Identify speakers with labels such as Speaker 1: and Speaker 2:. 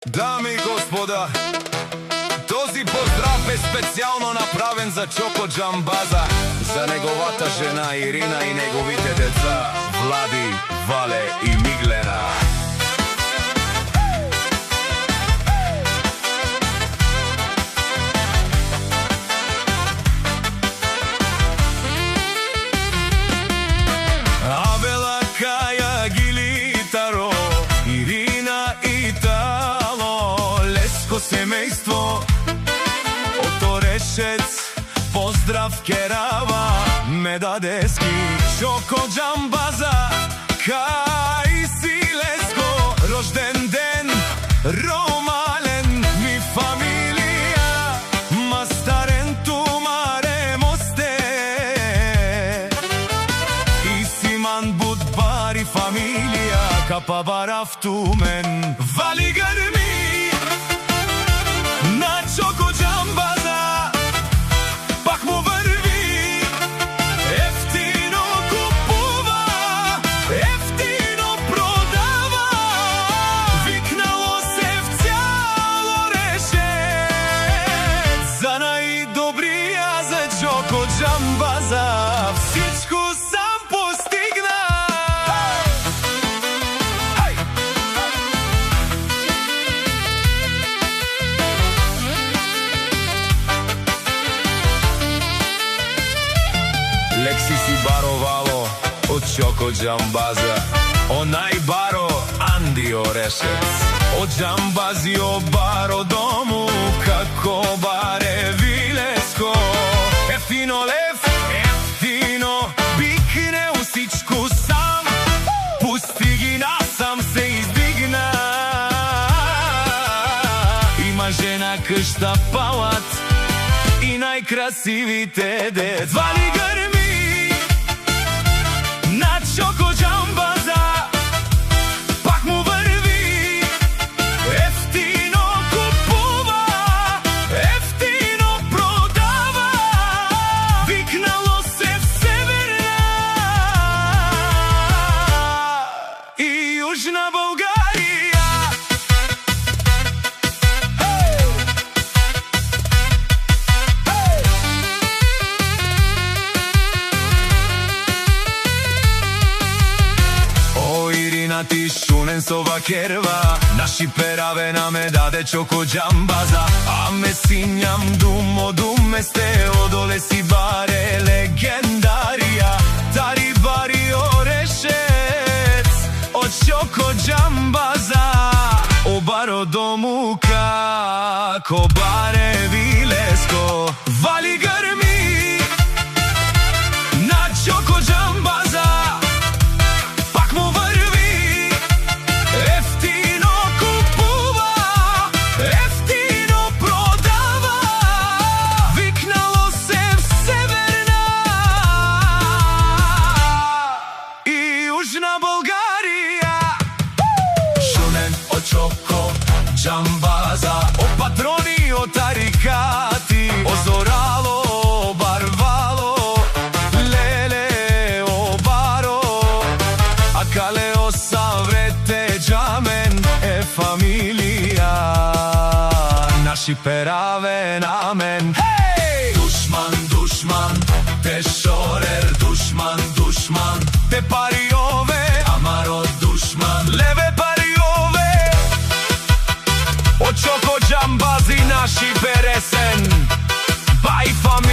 Speaker 1: Дами и господа, този поздрав е специално направен за Чоко Джамбаза, за неговата жена Ирина и неговите деца Влади, Вале и Миглена. Абела, Каја, Гилитаро, Ирина и Тало, леско семејство, Оторешец, поздрав Керава, Медадески, Чоко Джамбаза, кај си леско, рожден ден, ромален, ми фамилија, мастарен тумаре мосте, и симан будбари фамилија, капа барав тумен, вали грми, на Чоко Джамбаза, пак му върви, ефтино купува, ефтино продава, викнало се в цяло решет, за најдобрија за Чоко Джамбаза, всичко сам постигна. Лекси си баровало од Чоко Джамбаза, онај баро Анди Орешец, од Джамбазио баро дому, како баре вилеско, ефтино лев, ефтино бикне усичку сам, пусти ги насам се издигна, има жена кшта палат и најкрасивите дет, вали грми на Чоко Джамбаза, пак му върви, ефтино купува, ефтино продава, викнало се в Северна и Южна Българија. Ти шунен со вакерва, наши пераве наме даде Чоко Джамбаза, а ме синјам думо думе сте, одоле си баре легендарија, тари бари Орешец, од Чоко Джамбаза, о баро дому како баре вилеско, вали грми на Чоко Джамбаза, Джамбаза, о патрони, о тарикати, о зорало, о барвало, леле, о баро, а кале о саврете джамен е фамилија, наши пераве намен. Хей! Душман, душман, те шорер, душман, душман, те париове, амаро душман, леве Чоко Джамбази наши пересен, бај фамилија.